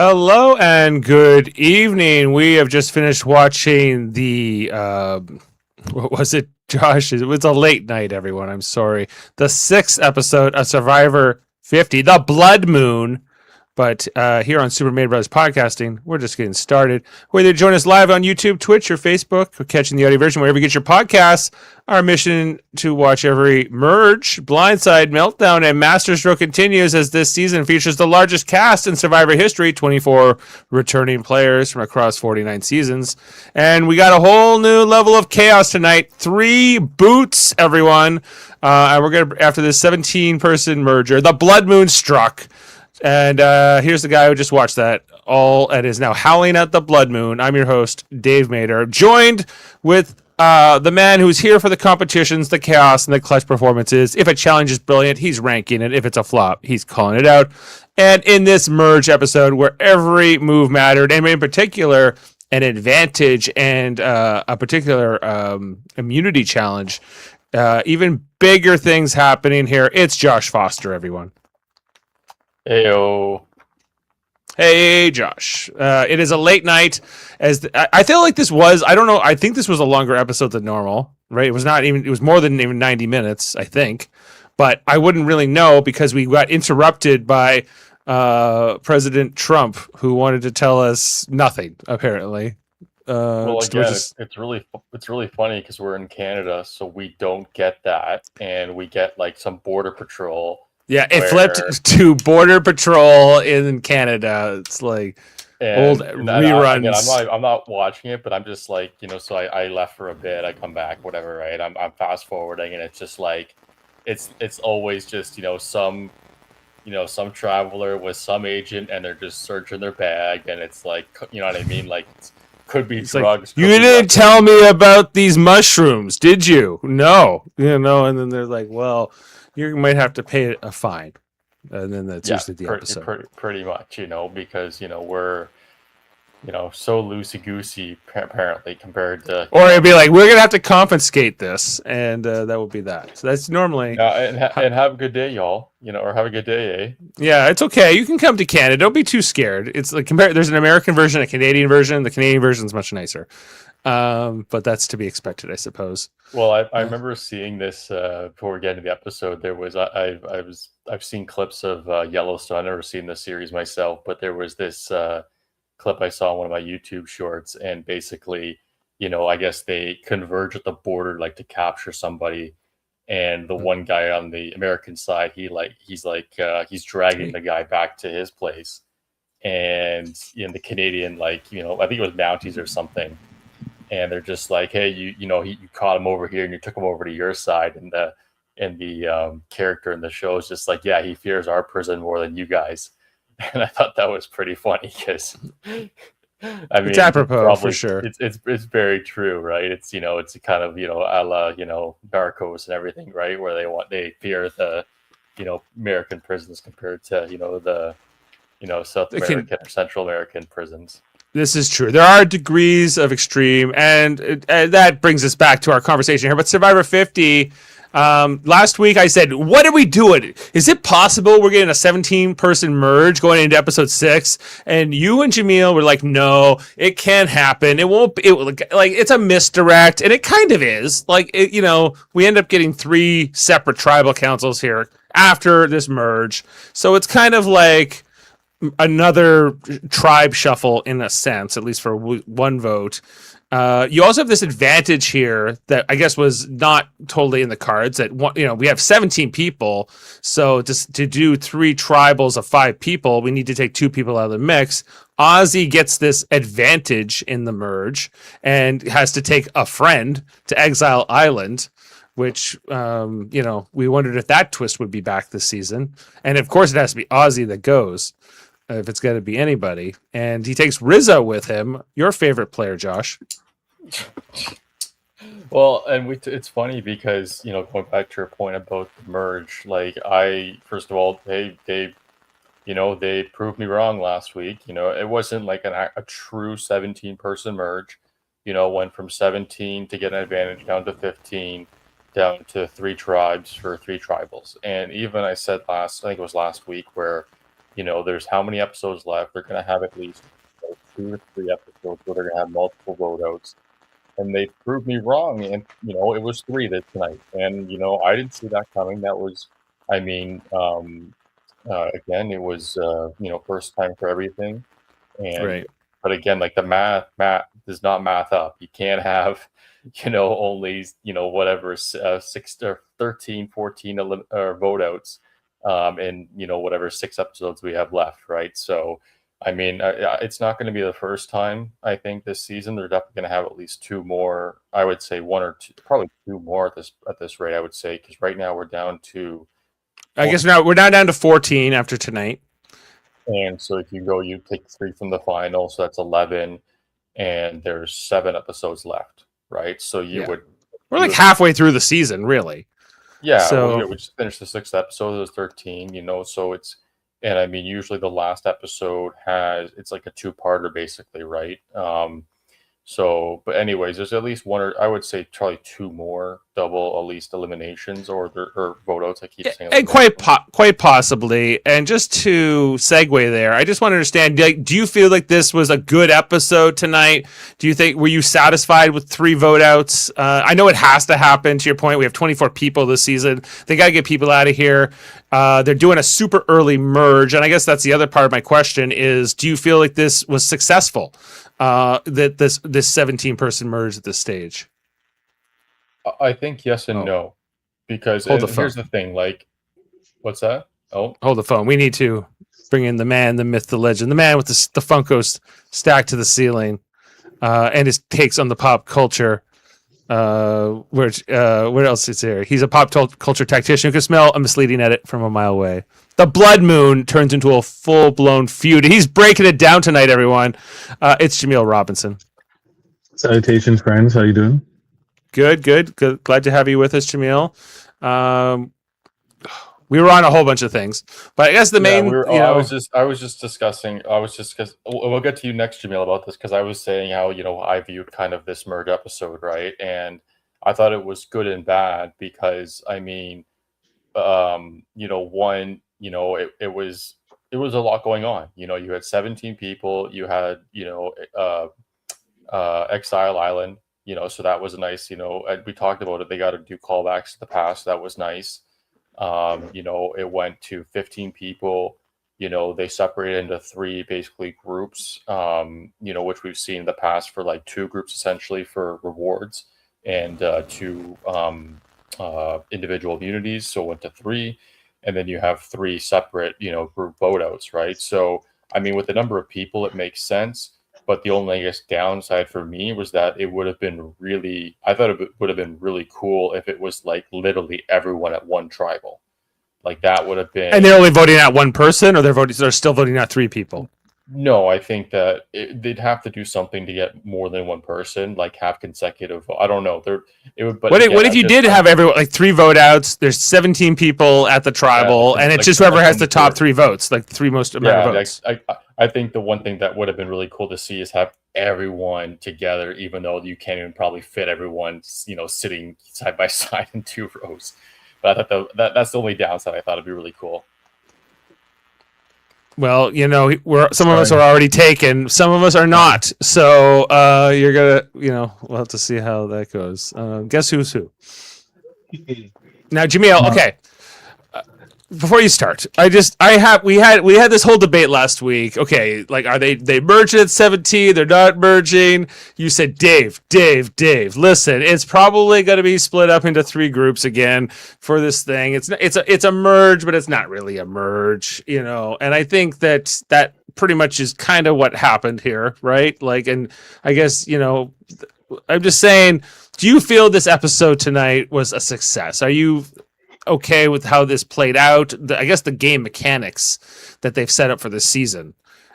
Hello and good evening. We have just finished watching the what was it, Josh? It was a late night, everyone. I'm sorry. The sixth episode of Survivor 50, The Blood Moon. But here on Super Mario Brothers Podcasting, we're just getting started. Whether you join us live on YouTube, Twitch, or Facebook, or catching the audio version wherever you get your podcasts, our mission to watch every merge, blindside, meltdown, and masterstroke continues as this season features the largest cast in Survivor history, 24 returning players from across 49 seasons. And we got a whole new level of chaos tonight. 3 boots, everyone. And we're going to, after this 17-person merger, the Blood Moon struck. And here's the guy who just watched that all and is now howling at the Blood Moon. I'm your host, Dave Mader, joined with the man who's here for the competitions, the chaos, and the clutch performances. If a challenge is brilliant, he's ranking it. If it's a flop, he's calling it out. And in this merge episode, where every move mattered, and in particular, an advantage and a particular immunity challenge, even bigger things happening here. It's Josh Foster, everyone. Heyo. Hey, Josh. It is a late night. I feel like this was, I don't know, I think this was a longer episode than normal, right? It was more than even 90 minutes, I think. But I wouldn't really know because we got interrupted by President Trump, who wanted to tell us nothing, apparently. Well, again, it's really funny because we're in Canada, so we don't get that. And we get like some border patrol. Yeah, it flipped to Border Patrol in Canada. It's like old reruns. I'm not watching it, but I'm just like, so I left for a bit. I come back, whatever, right? I'm fast forwarding, and it's just like, it's always just, some traveler with some agent, and they're just searching their bag, and it's like, you know what I mean? Like, could be drugs. Like, you didn't tell me about these mushrooms, did you? No. And then they're like, well, you might have to pay a fine, and then that's usually the episode. Pretty much, because we're so loosey goosey apparently compared to. Or it'd be like, we're gonna have to confiscate this, and that would be that. So that's normally. And have a good day, y'all. Or have a good day, eh? Yeah, it's okay. You can come to Canada. Don't be too scared. It's like there's an American version, a Canadian version. The Canadian version is much nicer. But that's to be expected, I suppose. Well, I remember seeing this before we get into the episode. There was I've seen clips of Yellowstone. I've never seen the series myself, but there was this clip I saw in one of my YouTube shorts, and basically, I guess they converge at the border like to capture somebody, and the one guy on the American side, he's dragging the guy back to his place, and in the Canadian, I think it was Mounties or something. And they're just like, hey, you caught him over here and you took him over to your side. And the character in the show is just like, yeah, he fears our prison more than you guys. And I thought that was pretty funny because, it's apropos for sure. It's very true, right? It's it's a kind of a la Narcos and everything, right? Where they fear the American prisons compared to the South American or Central American prisons. This is true. There are degrees of extreme, and that brings us back to our conversation here. But Survivor 50, last week I said, what are we doing? Is it possible we're getting a 17-person merge going into episode 6? And you and Jaemeel were like, no, it can't happen. It won't be. It's a misdirect, and it kind of is. We end up getting 3 separate tribal councils here after this merge. So it's kind of like another tribe shuffle in a sense, at least for one vote. You also have this advantage here that I guess was not totally in the cards, that we have 17 people, so to do 3 tribals of 5 people, we need to take 2 people out of the mix. Ozzy gets this advantage in the merge and has to take a friend to Exile Island, which we wondered if that twist would be back this season. And of course it has to be Ozzy that goes, if it's going to be anybody. And he takes Rizzo with him, your favorite player, Josh. Well, and it's funny because, going back to your point about the merge, first of all, they proved me wrong last week. It wasn't like a true 17-person merge. Went from 17 to get an advantage down to 15, down to 3 tribes for 3 tribals. And even I said I think it was last week, where There's how many episodes left? They're going to have at least 2 or 3 episodes where they're going to have multiple vote outs. And they proved me wrong. And, it was three this tonight. And, I didn't see that coming. That was, I mean, again, it was, first time for everything. And, Right. but again, like the math does not math up. You can't have, only, whatever, 6 or 13, 14 vote outs, and, whatever 6 episodes we have left. Right. So, I mean, it's not going to be the first time, I think, this season. They're definitely going to have at least two more. I would say one or two, probably two more at this rate, I would say, because right now we're down to. I guess now we're now down to 14 after tonight. And so if you take 3 from the final, so that's 11, and there's 7 episodes left, right? So Yeah. would. We're like halfway through the season, really. Yeah, So we just finished the 6th episode. It was 13, so it's. And I mean, usually the last episode it's like a 2-parter, basically, right? But anyways, there's at least one, or I would say probably 2 more double at least eliminations or vote outs. I keep saying, and quite possibly. And just to segue there, I just want to understand: do you feel like this was a good episode tonight? Were you satisfied with 3 vote outs? I know it has to happen. To your point, we have 24 people this season. They got to get people out of here. They're doing a super early merge, and I guess that's the other part of my question: is do you feel like this was successful? That this 17-person merge at this stage? I think yes and no, because here's the thing. Like, what's that? Oh, hold the phone. We need to bring in the man, the myth, the legend, the man with the Funkos stacked to the ceiling, and his takes on the pop culture. What else is there? He's a pop culture tactician who can smell a misleading edit from a mile away. The Blood Moon turns into a full-blown feud. He's breaking it down tonight, everyone. It's Jaemeel Robinson. Salutations, friends. How you doing? Good. Glad to have you with us, Jaemeel. We were on a whole bunch of things, but I guess the main. I was just discussing. We'll get to you next, Jaemeel, about this, because I was saying how I viewed kind of this merge episode, right? And I thought it was good and bad because I mean, one, it was a lot going on. You had 17 people. You had Exile Island. So that was nice. And we talked about it. They got to do callbacks to the past. That was nice. It went to 15 people. They separated into 3 basically groups, which we've seen in the past for like 2 groups essentially for rewards and 2 individual immunities. So it went to 3, and then you have 3 separate, group vote outs, right? So, I mean, with the number of people, it makes sense. But the only, I guess, downside for me was that it would have been I thought it would have been really cool if it was like literally everyone at one tribal. Like that would have been. And they're only voting at one person, or they're still voting at 3 people? No, I think that they'd have to do something to get more than one person, like have consecutive. I don't know. What if you did have everyone like 3 vote outs? There's 17 people at the tribal, and it's just whoever has the top 3 votes, like 3 most amount of votes. I think the one thing that would have been really cool to see is have everyone together, even though you can't even probably fit everyone, sitting side by side in 2 rows. But I thought that's the only downside. I thought it'd be really cool. Well, some of us are already taken, some of us are not. So you're gonna, we'll have to see how that goes. Guess who's who? Now, Jaemeel. Okay. Before you start, we had this whole debate last week. Okay, like are they merging at 17? They're not merging. You said, Dave. Listen, it's probably going to be split up into 3 groups again for this thing. It's a merge, but it's not really a merge, And I think that pretty much is kind of what happened here, right? Like, and I guess I'm just saying, do you feel this episode tonight was a success? Are you okay with how this played out? I guess the game mechanics that they've set up for this season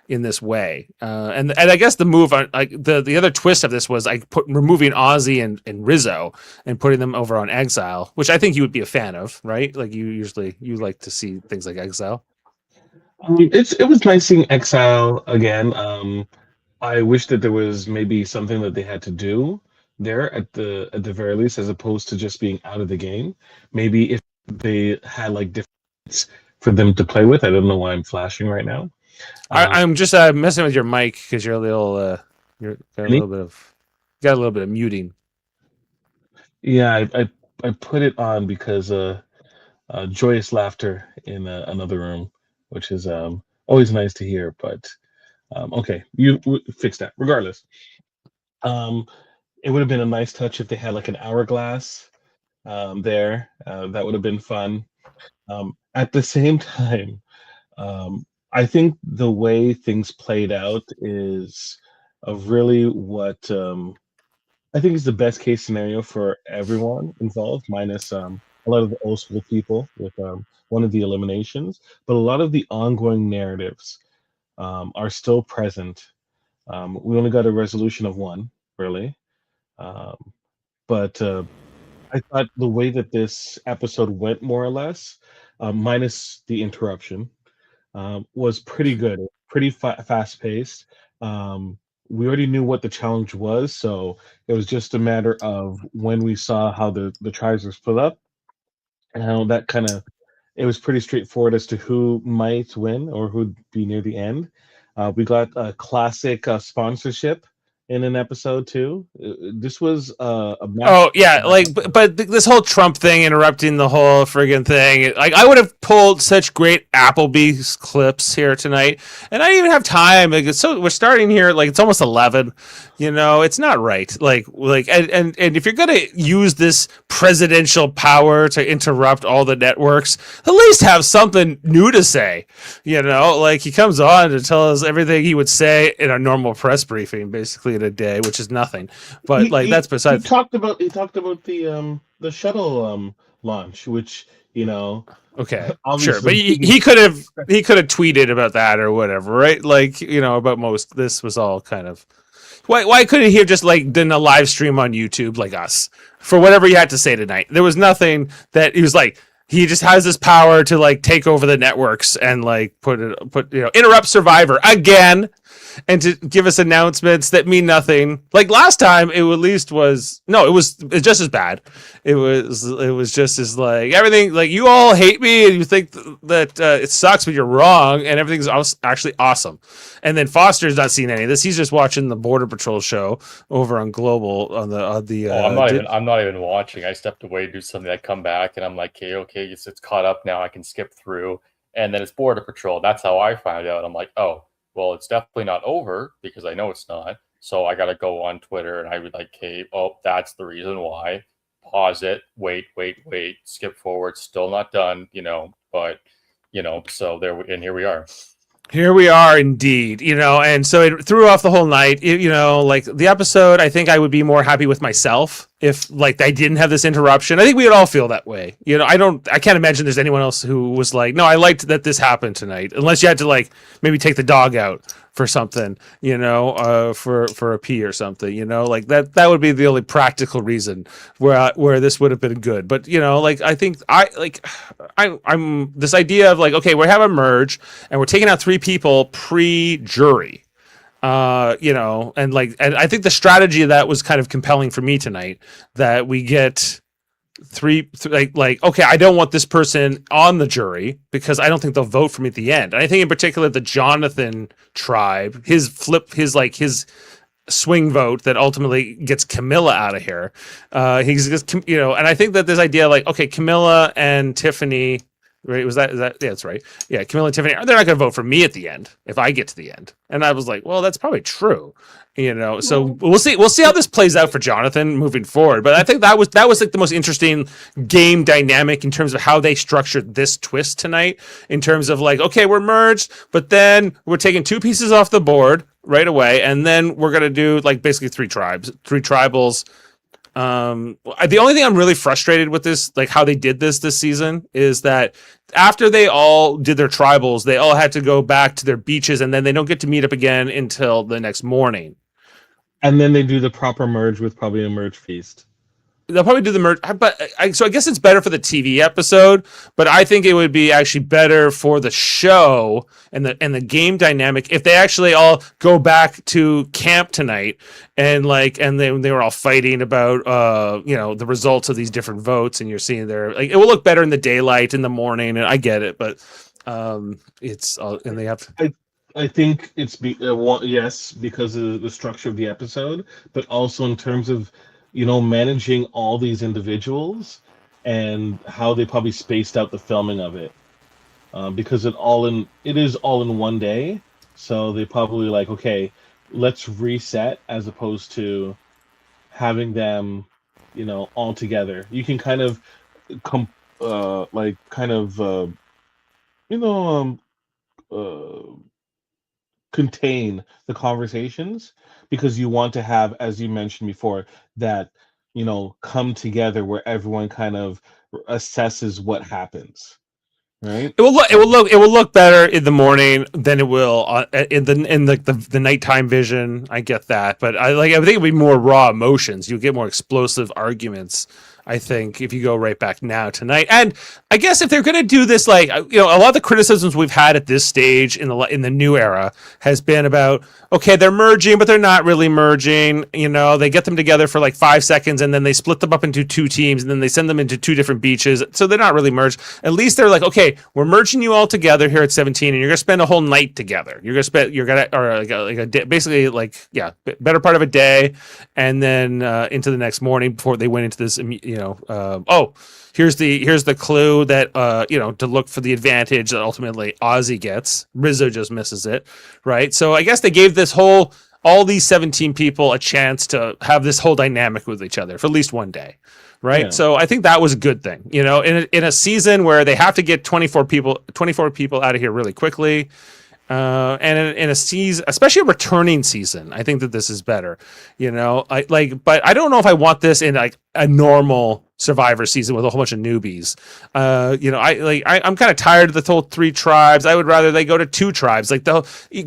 in this way, and I guess the move on the other twist of this was removing Ozzy and Rizzo and putting them over on Exile, which I think you would be a fan of, right? Like you like to see things like Exile. It was nice seeing Exile again. I wish that there was maybe something that they had to do there at the very least, as opposed to just being out of the game. Maybe if they had like different for them to play with. I don't know why I'm flashing right now. I'm just messing with your mic because you're a little you're got a Really? little bit of muting. Yeah, I put it on because joyous laughter in another room, which is always nice to hear. But okay, you fix that. Regardless, um, it would have been a nice touch if they had like an hourglass there. That would have been fun. At the same time, I think the way things played out is of really what I think is the best case scenario for everyone involved, minus a lot of the old school people with one of the eliminations. But a lot of the ongoing narratives are still present. We only got a resolution of one, really. Um, but I thought the way that this episode went, more or less, minus the interruption, was pretty good, pretty fast paced. We already knew what the challenge was, so it was just a matter of when we saw how the tribes were split up and how that kind of it was pretty straightforward as to who might win or who'd be near the end. We got a classic sponsorship in an episode too. This was a match. Oh yeah, like but this whole Trump thing interrupting the whole friggin' thing. Like I would have pulled such great Applebee's clips here tonight, and I didn't even have time. Like so, we're starting here. Like it's almost 11. You know, it's not right. And if you're gonna use this presidential power to interrupt all the networks, at least have something new to say. You know, like he comes on to tell us everything he would say in a normal press briefing, basically in a day, which is nothing. But that's besides. He talked about the shuttle launch, which Okay, sure, obviously but he could have tweeted about that or whatever, right? Like about most. This was all kind of why couldn't he have just like done a live stream on YouTube like us for whatever he had to say tonight? There was nothing that he was like. He just has this power to like take over the networks and like interrupt Survivor again. And to give us announcements that mean nothing. Like last time, it at least was just as bad. It was just as like everything. Like you all hate me and you think that it sucks, but you're wrong, and everything's actually awesome. And then Foster's not seen any of this. He's just watching the Border Patrol show over on Global on the. I'm not even watching. I stepped away to do something. I come back and I'm like, okay, it's caught up now. I can skip through, and then it's Border Patrol. That's how I found out. I'm like, oh. Well, it's definitely not over because I know it's not. So I got to go on Twitter and I would like, hey, that's the reason why. Pause it. Wait. Skip forward. Still not done, but, so there, and here we are. Here we are indeed, and so it threw off the whole night. Like the episode, I think I would be more happy with myself if like I didn't have this interruption. I think we would all feel that way. I can't imagine there's anyone else who was like, no, I liked that this happened tonight, unless you had to like maybe take the dog out for something, for a pee or something, like that would be the only practical reason where this would have been good. But like I think I'm this idea of like, okay, we have a merge and we're taking out 3 people pre-jury. And I think the strategy of that was kind of compelling for me tonight, that we get okay, I don't want this person on the jury because I don't think they'll vote for me at the end. And I think in particular the Jonathan tribe, his swing vote that ultimately gets Camilla out of here. He's just, and I think that this idea like, okay, Camilla and Tiffany, right? Is that yeah, that's right. Yeah, Camilla and Tiffany, they're not going to vote for me at the end if I get to the end. And I was like, well, that's probably true. So we'll see how this plays out for Jonathan moving forward. But I think that was like the most interesting game dynamic in terms of how they structured this twist tonight, in terms of like, okay, we're merged, but then we're taking 2 pieces off the board right away, and then we're gonna do like basically 3 tribals. The only thing I'm really frustrated with this, like how they did this season, is that after they all did their tribals, they all had to go back to their beaches, and then they don't get to meet up again until the next morning. And then they do the proper merge with probably a merge feast. They'll probably do the merge, but so I guess it's better for the TV episode. But I think it would be actually better for the show and the game dynamic if they actually all go back to camp tonight and then they were all fighting about the results of these different votes, and you're seeing it will look better in the daylight in the morning, and I get it, but It's and they have I think it's yes, because of the structure of the episode, but also in terms of managing all these individuals and how they probably spaced out the filming of it, because it is all in one day, so they probably like, okay, let's reset as opposed to having them all together. You can kind of com like kind of you know uh contain the conversations, because you want to have, as you mentioned before, that come together where everyone kind of assesses what happens, right? it will look better in the morning than it will in the nighttime vision. I get that, but I think it'd be more raw emotions. You get more explosive arguments. I think if you go right back now tonight, and I guess if they're going to do this, like a lot of the criticisms we've had at this stage in the new era has been about, okay, they're merging, but they're not really merging. They get them together for like 5 seconds, and then they split them up into two teams, and then they send them into two different beaches, so they're not really merged. At least they're like, okay, we're merging you all together here at 17, and you're gonna spend a whole night together. You're gonna or like a day, basically like better part of a day, and then into the next morning before they went into this. Here's the clue that to look for the advantage that ultimately Ozzy gets. Rizzo just misses it, right? So I guess they gave all these 17 people a chance to have this whole dynamic with each other for at least one day, right? Yeah. So I think that was a good thing. In a season where they have to get 24 people out of here really quickly. And in a season, especially a returning season, I think that this is better. But I don't know if I want this in like a normal Survivor season with a whole bunch of newbies. I'm kind of tired of the whole 3 tribes. I would rather they go to 2 tribes. Like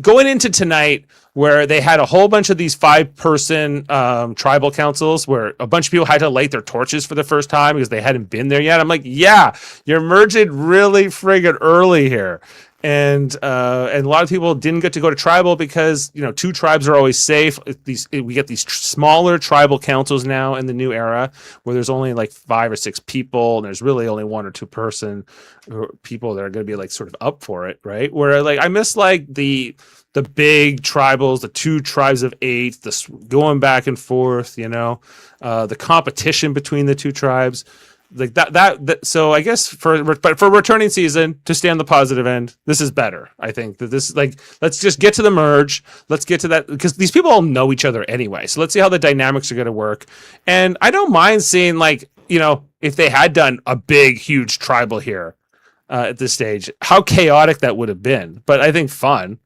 going into tonight where they had a whole bunch of these 5-person tribal councils where a bunch of people had to light their torches for the first time because they hadn't been there yet. I'm like, yeah, you're merging really friggin' early here. And a lot of people didn't get to go to tribal because 2 tribes are always safe. We get these smaller tribal councils now in the new era where there's only like 5 or 6 people, and there's really only 1 or 2 people that are going to be like sort of up for it, right? Where like I miss like the big tribals, the 2 tribes of 8, going back and forth, the competition between the 2 tribes. Like that so I guess for returning season, to stay on the positive end, this is better. I think that this, like, let's just get to the merge, let's get to that, because these people all know each other anyway, so let's see how the dynamics are going to work. And I don't mind seeing, like, if they had done a big huge tribal here at this stage, how chaotic that would have been. But I think fun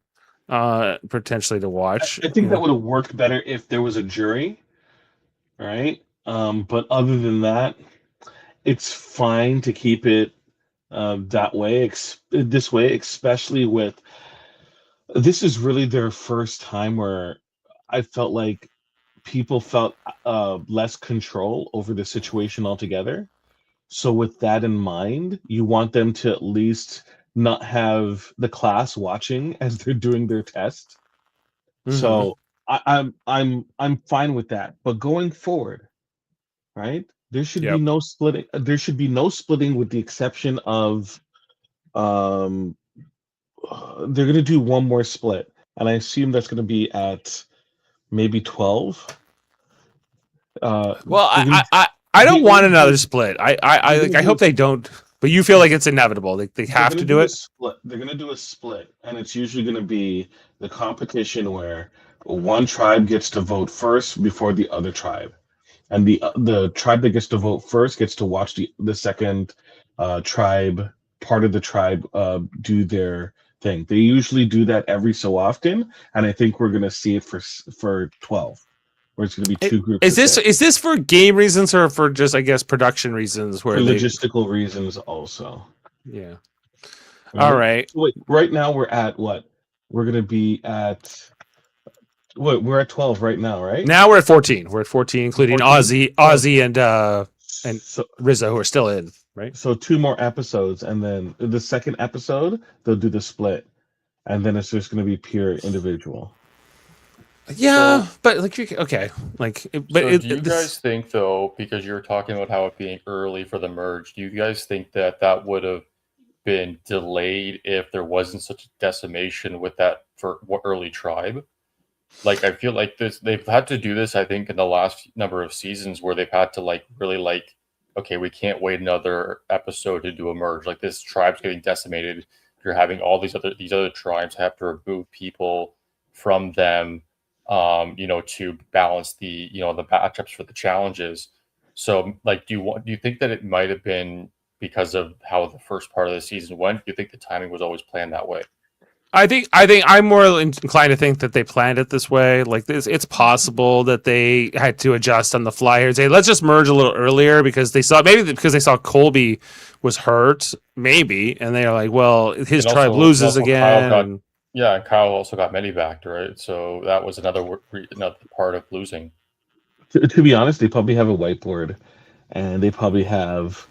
potentially to watch. I think that would have worked better if there was a jury, right? But other than that, it's fine to keep it this way, especially with this is really their first time where I felt like people felt less control over the situation altogether. So with that in mind, you want them to at least not have the class watching as they're doing their test. Mhm. So I'm fine with that. But going forward, right? There should Yep. be no splitting. There should be no splitting, with the exception of um they're gonna do one more split, and I assume that's gonna be at maybe 12. Well, They're gonna I don't they're want gonna do another split. I gonna do hope they don't. But you feel like it's inevitable. They they're have gonna to do do a it. split. They're gonna do a split, and it's usually gonna be the competition where one tribe gets to vote first before the other tribe, and the tribe that gets to vote first gets to watch the second tribe part of the tribe do their thing. They usually do that every so often, and I think we're gonna see it for 12, where it's gonna be 2 groups Is of this 6, is this for game reasons or for just, I guess, production reasons for where they? logistical reasons also. Yeah. All Right. right. So wait, right now we're at what? We're gonna be at what? We're at 12 right now, right? Now we're at 14. We're at 14, including 14. Ozzy and So Rizzo, who are still in, right? so 2 more episodes, and then the second episode they'll do the split, and then it's just going to be pure individual. Yeah, but like, okay, like, but So do you guys think, though, because you were talking about how it being early for the merge, do you guys think that would have been delayed if there wasn't such a decimation with that for early tribe. Like, I feel like they've had to do this, I think, in the last number of seasons where they've had to like really like, okay, we can't wait another episode to do a merge. Like, this tribe's getting decimated. You're having all these other tribes have to remove people from them, to balance the the matchups for the challenges. So, like, do you think that it might have been because of how the first part of the season went? Do you think the timing was always planned that way? I think I'm more inclined to think that they planned it this way. Like this, it's possible that they had to adjust on the fly here and say, let's just merge a little earlier because they saw Colby was hurt, maybe, and they're like, well, his And tribe also, loses again. and Kyle also got medivac, right? So that was another part of losing. To be honest, they probably have a whiteboard, and they probably have,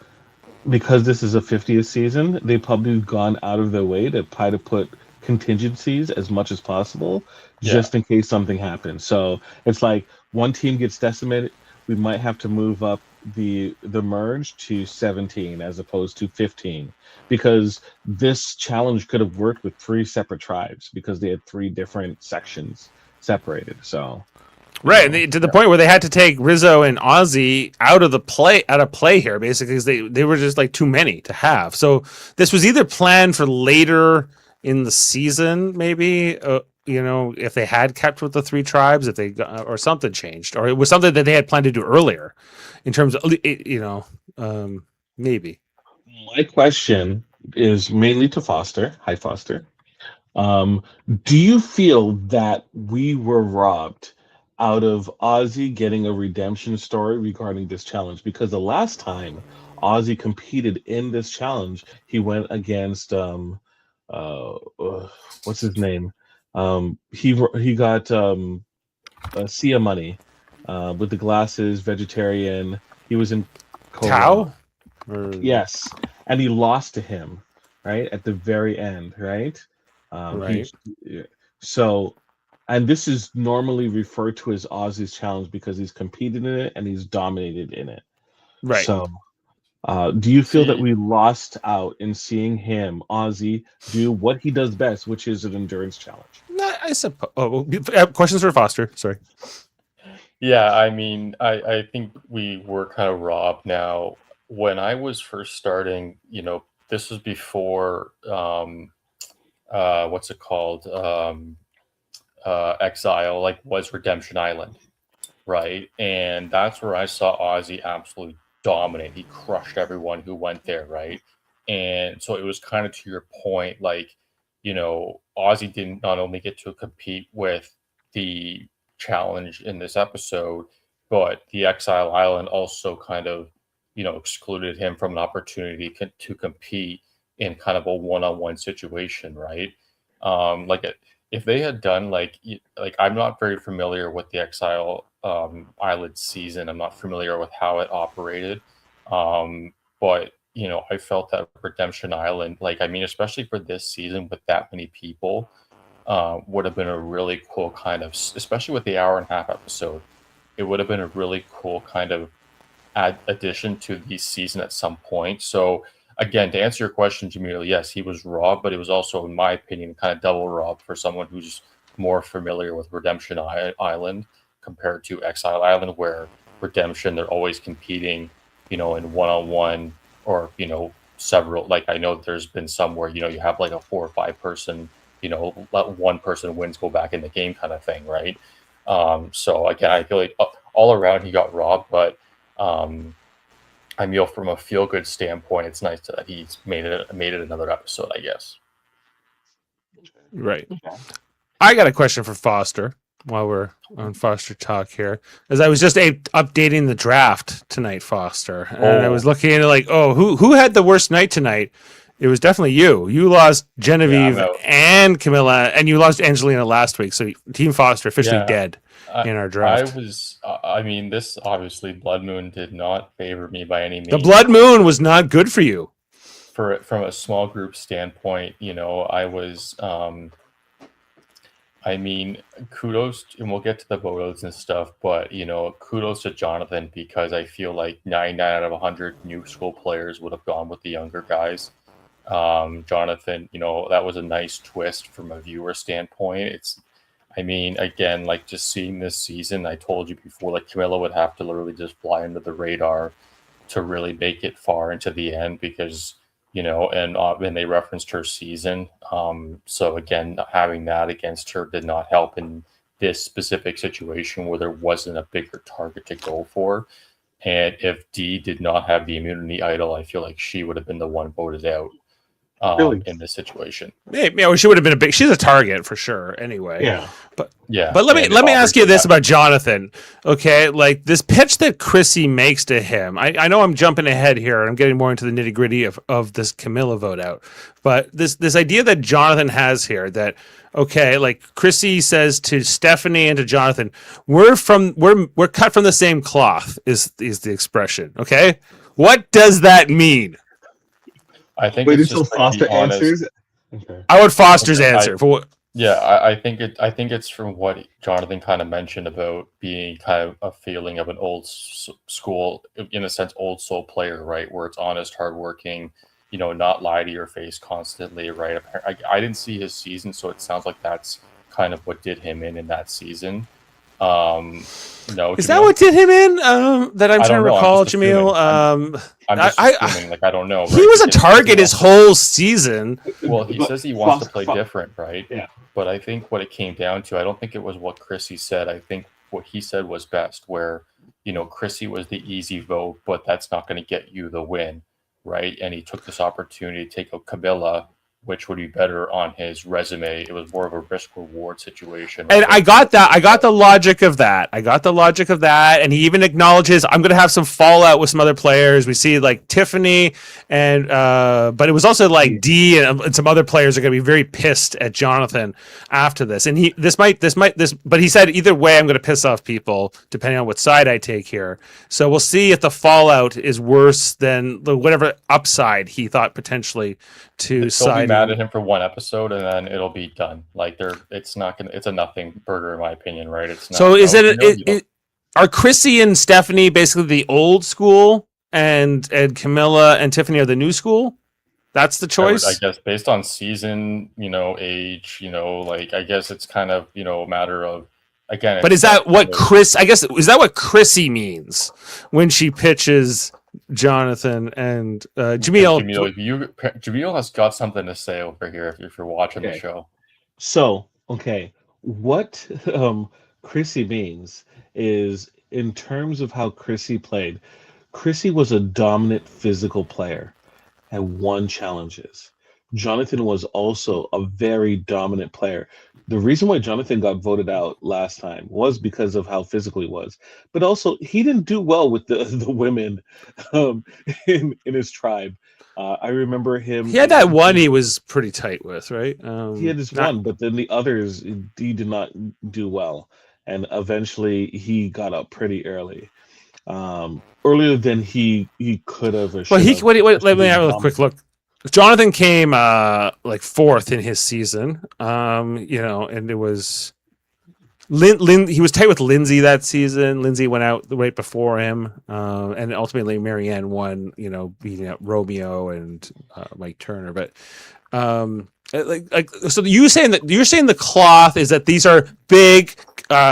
because this is a 50th season, they've probably gone out of their way to try to put contingencies as much as possible Yeah. just in case something happens. So it's like one team gets decimated, we might have to move up the merge to 17 as opposed to 15, because this challenge could have worked with three separate tribes because they had three different sections separated. So Right, and to the point where they had to take Rizzo and Ozzy out of play here, basically, because they were just like too many to have. So this was either planned for later in the season, maybe, if they had kept with the three tribes, if they or something changed, or it was something that they had planned to do earlier, in terms of maybe. my question is mainly to Foster. Hi, Foster. Do you feel that we were robbed out of Ozzy getting a redemption story regarding this challenge? Because the last time Ozzy competed in this challenge, he went against what's his name? He got Sia Money with the glasses, vegetarian. He was in Cow? Yes, and he lost to him, right at the very end, right? Right. So, and this is normally referred to as Ozzy's challenge because he's competed in it and he's dominated in it. Right. So, do you feel that we lost out in seeing him, Ozzy, do what he does best, which is an endurance challenge? No, I suppose. Oh, questions for Foster. Sorry. Yeah, I mean, I think we were kind of robbed now. When I was first starting, this was before what's it called? Exile, like, was Redemption Island, right? And that's where I saw Ozzy absolutely dominate. He crushed everyone who went there, right? And so it was kind of to your point, like, Ozzy didn't not only get to compete with the challenge in this episode, but the Exile Island also kind of, excluded him from an opportunity to compete in kind of a one-on-one situation, right? If they had done like I'm not very familiar with the Exile Island season. I'm not familiar with how it operated, but I felt that Redemption Island, especially for this season with that many people, would have been a really cool kind of, especially with the hour and a half episode. It would have been a really cool kind of addition to the season at some point. So again, to answer your question, Jaemeel, yes, he was robbed, but it was also, in my opinion, kind of double robbed for someone who's more familiar with Redemption Island compared to Exile Island, where Redemption, they're always competing, in one-on-one or, several. Like, I know there's been some where, you have like a 4 or 5 person, let one person wins, go back in the game kind of thing, right? So again, I feel like all around he got robbed, but I mean, from a feel-good standpoint, it's nice that he's made it another episode, I guess. Right. I got a question for Foster while we're on Foster Talk here, as I was just updating the draft tonight, Foster, and I was looking at it like, who had the worst night tonight? It was definitely you. You lost Genevieve and Camilla, and you lost Angelina last week. So Team Foster officially dead in our draft. This obviously Blood Moon did not favor me by any means. The Blood Moon was not good for you. From a small group standpoint, I was, kudos, and we'll get to the votes and stuff, but, kudos to Jonathan, because I feel like 99 out of 100 new school players would have gone with the younger guys. Jonathan, that was a nice twist from a viewer standpoint. Again, like just seeing this season, I told you before, like Camilla would have to literally just fly under the radar to really make it far into the end because, and they referenced her season. So again, having that against her did not help in this specific situation where there wasn't a bigger target to go for. And if Dee did not have the immunity idol, I feel like she would have been the one voted out in this situation. Yeah, she would have been she's a target for sure anyway. Yeah. But yeah. But let me ask you this about Jonathan. Okay, like this pitch that Chrissy makes to him. I know I'm jumping ahead here. I'm getting more into the nitty-gritty of this Camilla vote out. But this idea that Jonathan has here that okay, like Chrissy says to Stephanie and to Jonathan, we're cut from the same cloth is the expression. Okay? What does that mean? I think Wait it's until just Foster answers. Okay. I would Foster's answer for what. Yeah, I think it's from what Jonathan kind of mentioned about being kind of a feeling of an old school, in a sense, old soul player, right? Where it's honest, hardworking, not lie to your face constantly, right? I didn't see his season, so it sounds like that's kind of what did him in that season. No, is that what did him in? That I'm trying to recall, Jaemeel. I'm just assuming, like I don't know. Right? He was a target his whole season. Well, he says he wants to play different, right? Yeah. But I think what it came down to, I don't think it was what Chrissy said. I think what he said was best, where Chrissy was the easy vote, but that's not going to get you the win, right? And he took this opportunity to take out Camilla, which would be better on his resume. It was more of a risk reward situation. And I got that. I got the logic of that. And he even acknowledges I'm going to have some fallout with some other players. We see like Tiffany and but it was also like Dee and some other players are going to be very pissed at Jonathan after this. And but he said either way I'm going to piss off people depending on what side I take here. So we'll see if the fallout is worse than whatever upside he thought potentially to side. Mad at him for one episode and then it'll be done. Like it's a nothing burger in my opinion, right? It's not. So is are Chrissy and Stephanie basically the old school and Camilla and Tiffany are the new school? That's the choice. I guess based on season, age, like I guess it's kind of a matter of again. But is that what is that what Chrissy means when she pitches Jonathan and Jaemeel? Jaemeel has got something to say over here if you're watching the show. So, what Chrissy means is in terms of how Chrissy played, Chrissy was a dominant physical player and won challenges. Jonathan was also a very dominant player. The reason why Jonathan got voted out last time was because of how physical he was, but also he didn't do well with the women in his tribe. I remember him. He had that one he was pretty tight with, right? He had this one, but then the others he did not do well, and eventually he got up pretty early, earlier than he could have. Well, let me have a quick look. Jonathan came like fourth in his season, and it was he was tight with Lindsay that season. Lindsay went out right before him, and ultimately Marianne won. Beating out Romeo and Mike Turner. But so you're saying the cloth is that these are big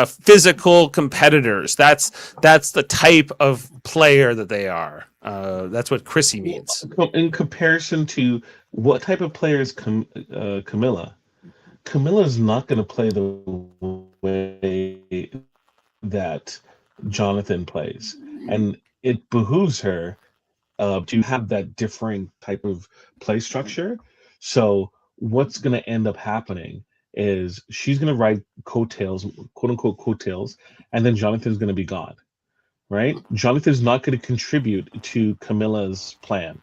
physical competitors. That's the type of player that they are. That's what Chrissy means. In comparison to what type of player is Camilla? Camilla's not going to play the way that Jonathan plays, and it behooves her to have that differing type of play structure. So what's going to end up happening is she's going to ride coattails, quote unquote coattails, and then Jonathan's going to be gone. Right? Jonathan's not going to contribute to Camilla's plan.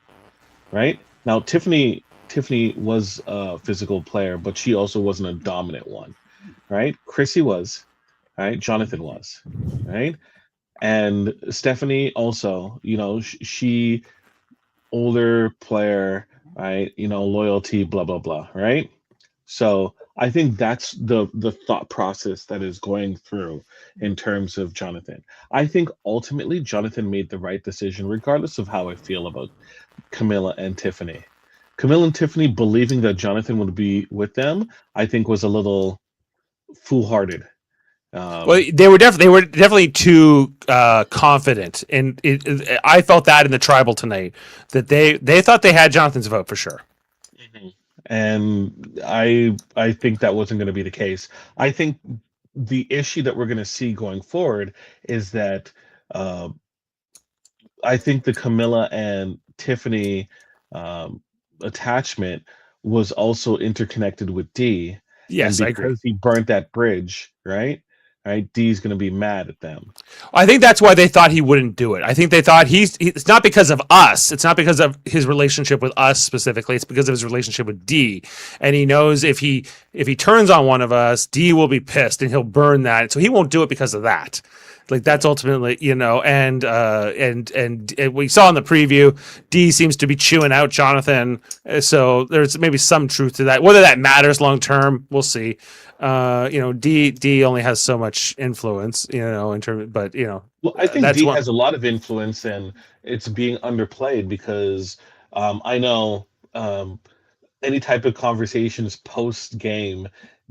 Right? Now, Tiffany was a physical player, but she also wasn't a dominant one. Right? Chrissy was. Right? Jonathan was. Right? And Stephanie also, she older player, right? Loyalty, blah, blah, blah. Right? So I think that's the thought process that is going through in terms of Jonathan. I think ultimately Jonathan made the right decision, regardless of how I feel about Camilla and Tiffany. Camille and Tiffany believing that Jonathan would be with them, I think, was a little foolhardy. Well, they were definitely too confident, and I felt that in the tribal tonight that they thought they had Jonathan's vote for sure. And I think that wasn't going to be the case. I think the issue that we're going to see going forward is that uh, I think the Camilla and Tiffany um, attachment was also interconnected with D, and Yes, I agree. because he burnt that bridge, right? Right, D's going to be mad at them. I think that's why they thought he wouldn't do it. I think they thought it's not because of us. It's not because of his relationship with us specifically. It's because of his relationship with D. And he knows if he turns on one of us, D will be pissed and he'll burn that. So he won't do it because of that. Like that's ultimately, and we saw in the preview, D seems to be chewing out Jonathan. So there's maybe some truth to that. Whether that matters long term, we'll see. D only has so much influence, in terms, but Well, I think that's D one. has a lot of influence, and it's being underplayed because I know any type of conversations post game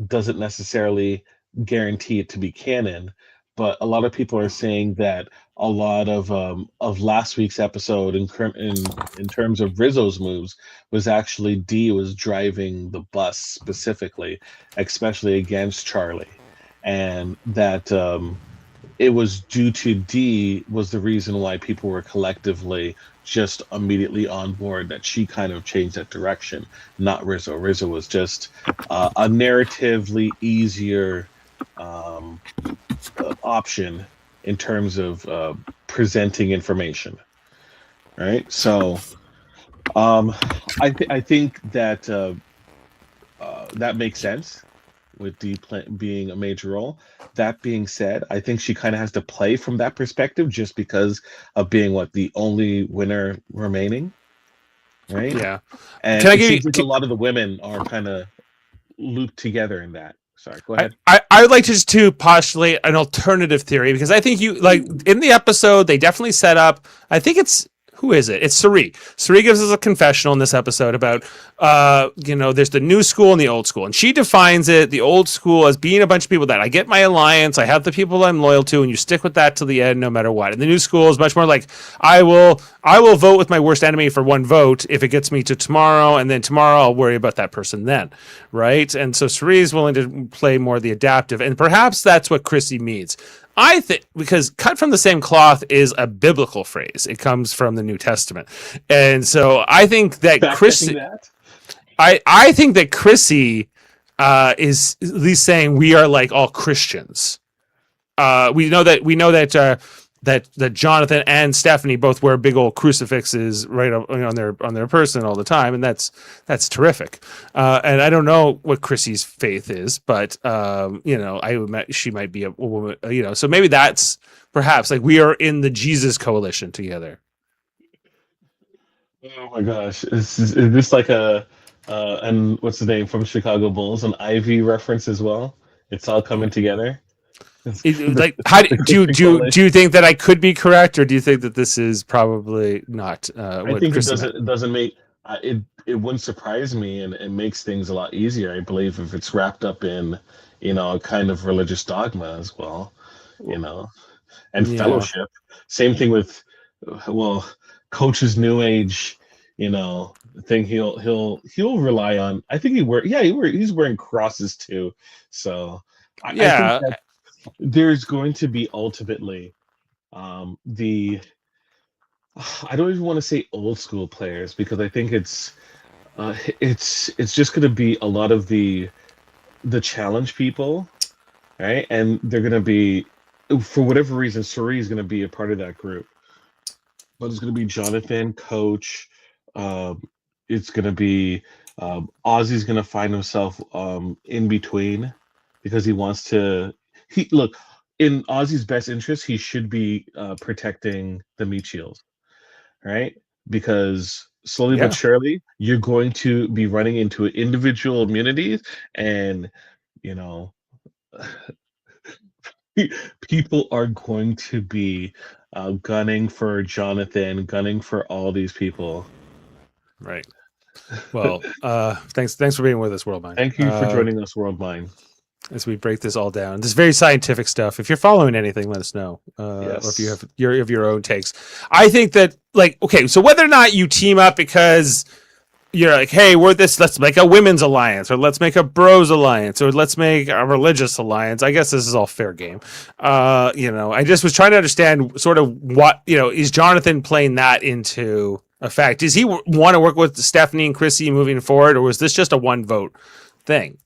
doesn't necessarily guarantee it to be canon, but a lot of people are saying that a lot of last week's episode in terms of Rizzo's moves was actually D was driving the bus specifically, especially against Charlie, and that it was due to D was the reason why people were collectively just immediately on board, that she kind of changed that direction, not Rizzo. Rizzo was just a narratively easier um, option in terms of presenting information, right? So I think that that makes sense with being a major role. That being said, I think she kind of has to play from that perspective just because of being the only winner remaining, right? Yeah. And Can I it give you? seems like a lot of the women are kind of looped together in that. Sorry, go I, ahead. I would like to just to postulate an alternative theory because I think in the episode they definitely set up. I think it's who is it? It's Sari. Sari gives us a confessional in this episode about there's the new school and the old school, and she defines the old school as being a bunch of people that I get my alliance, I have the people I'm loyal to, and you stick with that to the end no matter what. And the new school is much more like I will vote with my worst enemy for one vote if it gets me to tomorrow, and then tomorrow I'll worry about that person then, right? And so Sari is willing to play more the adaptive, and perhaps that's what Chrissy means. I think because cut from the same cloth is a biblical phrase. It comes from the New Testament. And so I think that Chrissy, I think that Chrissy is at least saying we are like all Christians. We know that Jonathan and Stephanie both wear big old crucifixes right on their person all the time, and that's terrific. And I don't know what Chrissy's faith is, but she might be a woman. So maybe that's perhaps like we are in the Jesus coalition together. Oh my gosh, is this like a and what's the name from Chicago Bulls, an Ivy reference as well? It's all coming together. Like, how do you Coalition. do you think that I could be correct, or do you think that this is probably not? I What think Chrissy meant? it doesn't make it wouldn't surprise me, and it makes things a lot easier. I believe if it's wrapped up in a kind of religious dogma as well, you know, and Yeah. fellowship. Same thing with well, Coach's New Age, thing. He'll rely on. I think he's wearing crosses too. So I think Yeah. that there's going to be ultimately the I don't even want to say old school players because I think it's just going to be a lot of the challenge people, right? And they're going to be, for whatever reason, Suri is going to be a part of that group. But it's going to be Jonathan, Coach. Um, it's going to be Ozzy's going to find himself in between because he wants to. He look in Ozzy's best interest. He should be protecting the meat shields, right? Because slowly but Yeah. surely, you're going to be running into individual immunities, and you know, people are going to be gunning for Jonathan, gunning for all these people. Right. Well, thanks for being with us, Worldmind. Thank you for joining us, Worldmind. As we break this all down. This is very scientific stuff. If you're following anything, let us know. Or if you have your own takes. I think that, like, okay, so whether or not you team up because you're like, hey, let's make a women's alliance, or let's make a bros alliance, or let's make a religious alliance. I guess this is all fair game. I just was trying to understand sort of what, is Jonathan playing that into effect? Does he want to work with Stephanie and Chrissy moving forward, or was this just a one vote thing?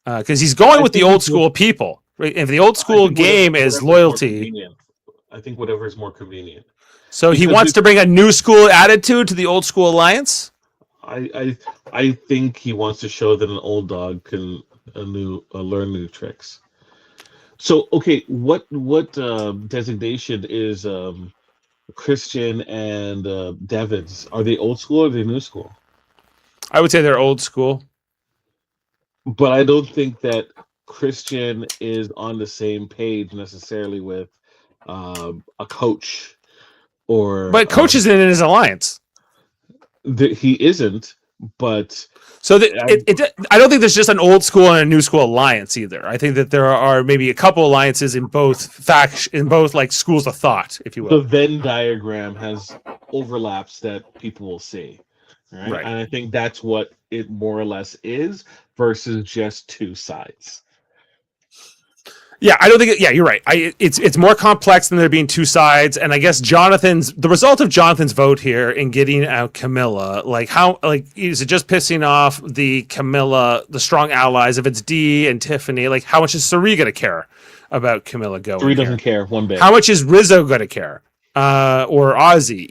Because he's going with the old school people. Right? If the old school game is loyalty, I think whatever is more convenient. So he wants to bring a new school attitude to the old school alliance. I think he wants to show that an old dog can learn new tricks. So okay, what designation is Christian and Devin's? Are they old school or are they new school? I would say they're old school. But I don't think that Christian is on the same page necessarily with a coach But coach isn't in his alliance. He isn't, but so I don't think there's just an old school and a new school alliance either. I think that there are maybe a couple alliances in both like schools of thought, if you will. The Venn diagram has overlaps that people will see. Right. And I think that's what it more or less is versus just two sides. Yeah, I don't think. You're right. It's more complex than there being two sides, and I guess the result of Jonathan's vote here in getting out Camilla, is it just pissing off the strong allies? If it's Dee and Tiffany, like how much is Sari gonna care about Camilla going? Sari doesn't care one bit. How much is Rizzo gonna care? Or Ozzy,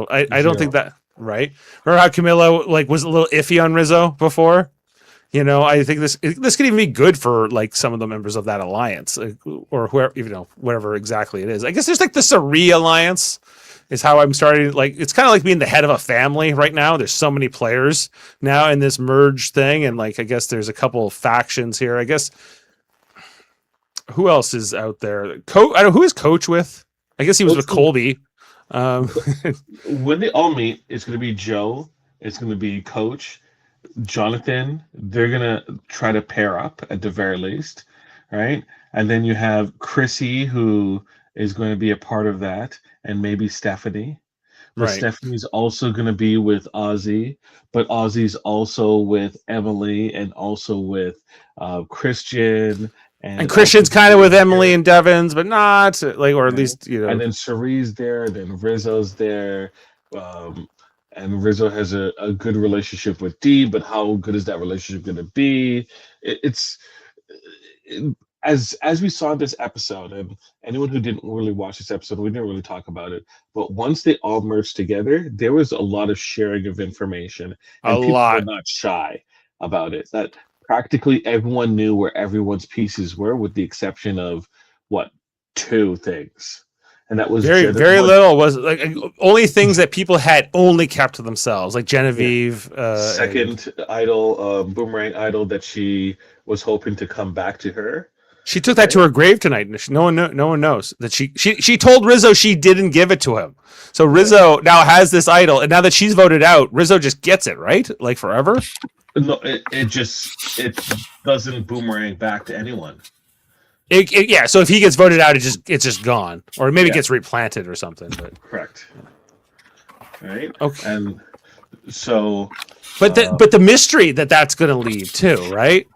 I don't think that, right? Remember how Camilla was a little iffy on Rizzo before? I think this could even be good for like some of the members of that alliance, or whatever exactly it is. I guess there's like the Sari alliance is how I'm starting. Like it's kind of like being the head of a family right now. There's so many players now in this merge thing, and I guess there's a couple factions here. I guess. Who else is out there? I don't know who is Coach with. I guess he was with Colby. When they all meet, it's going to be Joe. It's going to be Coach, Jonathan. They're going to try to pair up at the very least, right? And then you have Chrissy, who is going to be a part of that, and maybe Stephanie. But right. Stephanie's also going to be with Ozzy, but Ozzy's also with Emily and also with Christian. And Christian's kind of with Emily and Devins, but not or at least, And then Sari's there, then Rizzo's there. And Rizzo has a good relationship with Dee, but how good is that relationship going to be? As we saw in this episode, and anyone who didn't really watch this episode, we didn't really talk about it. But once they all merged together, there was a lot of sharing of information. And people were not shy about it. That practically everyone knew where everyone's pieces were, with the exception of two things, and that was very little. Was only things that people had only kept to themselves, like Genevieve, second idol, Boomerang idol, that she was hoping to come back to her. She took that to her grave tonight. No one knows that she told Rizzo she didn't give it to him. So Rizzo now has this idol, and now that she's voted out, Rizzo just gets it, right? Like forever. No, it doesn't boomerang back to anyone. So if he gets voted out, it's just gone, or maybe it gets replanted or something. But correct. Right. Okay. And so, but the mystery that's going to leave too, right?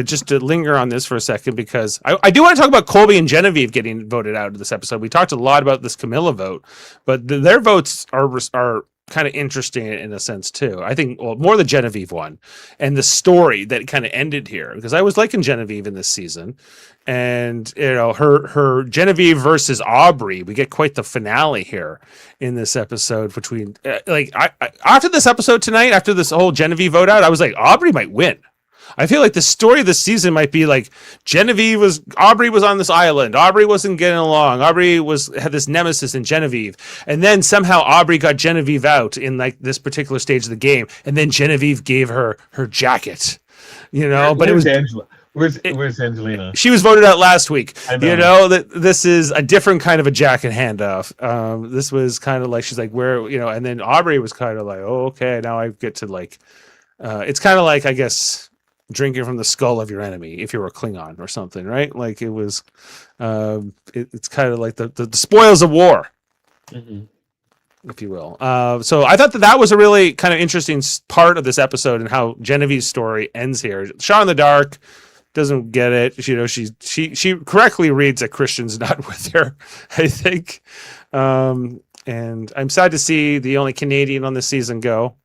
Just to linger on this for a second, because I do want to talk about Colby and Genevieve getting voted out of this episode. We talked a lot about this Camilla vote, but their votes are kind of interesting in a sense too. I think more the Genevieve one and the story that kind of ended here, because I was liking Genevieve in this season, and her Genevieve versus Aubrey, we get quite the finale here in this episode between after this episode tonight, after this whole Genevieve vote out, I was like, Aubrey might win. I feel like the story of the season might be like Aubrey was on this island. Aubrey wasn't getting along. Aubrey had this nemesis in Genevieve. And then somehow Aubrey got Genevieve out in this particular stage of the game. And then Genevieve gave her jacket, but it was Angela. Where's Angelina? She was voted out last week. I know. You know that this is a different kind of a jacket handoff. This was kind of like she's like where and then Aubrey was kind of like, oh okay, now I get to like. It's kind of like I guess drinking from the skull of your enemy if you were a Klingon or something, right? Like it was. It's kind of like the spoils of war. Mm-hmm. If you will. So I thought that was a really kind of interesting part of this episode and how Genevieve's story ends here. Shot in the dark, doesn't get it. She correctly reads that Christian's not with her, I think. And I'm sad to see the only Canadian on this season go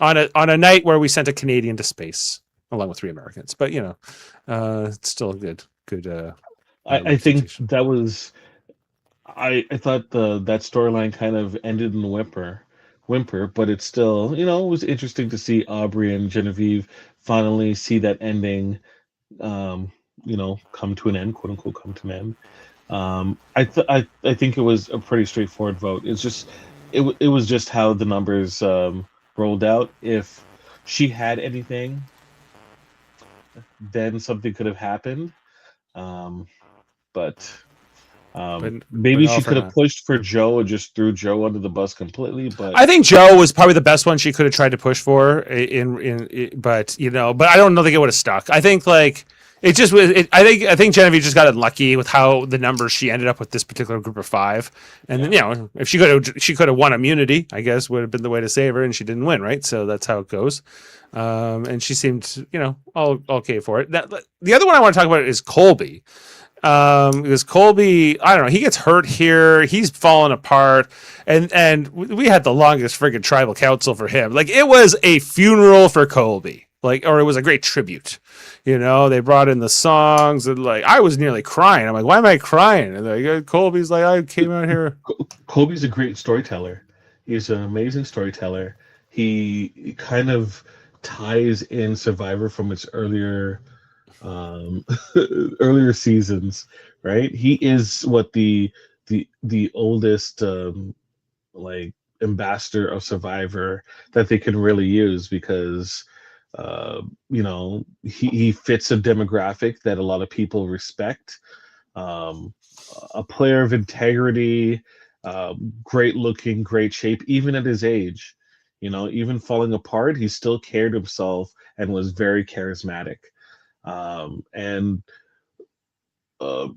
on a night where we sent a Canadian to space along with 3 Americans. But it's still a good. I think that was. I thought that storyline kind of ended in whimper, but it's still, it was interesting to see Aubrey and Genevieve finally see that ending, come to an end, quote unquote, come to an end. I think it was a pretty straightforward vote. It's just, it was just how the numbers rolled out. If she had anything, then something could have happened, but. Maybe she could have pushed for Joe and just threw Joe under the bus completely. But I think Joe was probably the best one she could have tried to push for. But I don't think it would have stuck. I think like it just was. I think Genevieve just got unlucky with how the numbers she ended up with this particular group of 5. And then if she could have won immunity, I guess would have been the way to save her, and she didn't win, right? So that's how it goes. And she seemed all okay for it. The other one I want to talk about is Colby. Because Colby, I don't know, he gets hurt here, he's falling apart, and we had the longest friggin' tribal council for him. Like it was a funeral for Colby, or it was a great tribute. They brought in the songs, and like I was nearly crying. I'm like, why am I crying? And like Colby's like, I came out here. Colby's a great storyteller. He's an amazing storyteller. He kind of ties in Survivor from its earlier seasons, right? He is what the oldest ambassador of Survivor that they can really use, because he fits a demographic that a lot of people respect. A player of integrity, great looking, great shape, even at his age. Even falling apart, he still cared himself and was very charismatic. And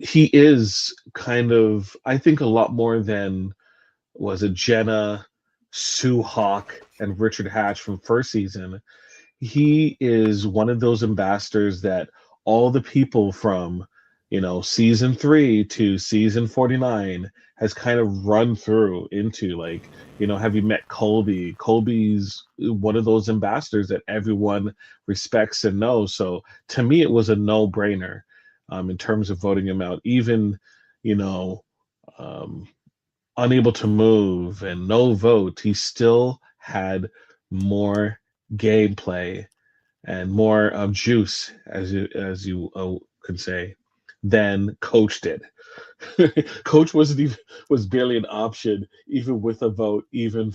he is kind of, I think, a lot more than was it Jenna, Sue Hawk, and Richard Hatch from first season. He is one of those ambassadors that all the people from season 3 to season 49 has kind of run through into, have you met Colby? Colby's one of those ambassadors that everyone respects and knows. So to me, it was a no-brainer in terms of voting him out. Even, unable to move and no vote, he still had more gameplay and more juice, as you can say, than Coach did. Coach was barely an option, even with a vote, even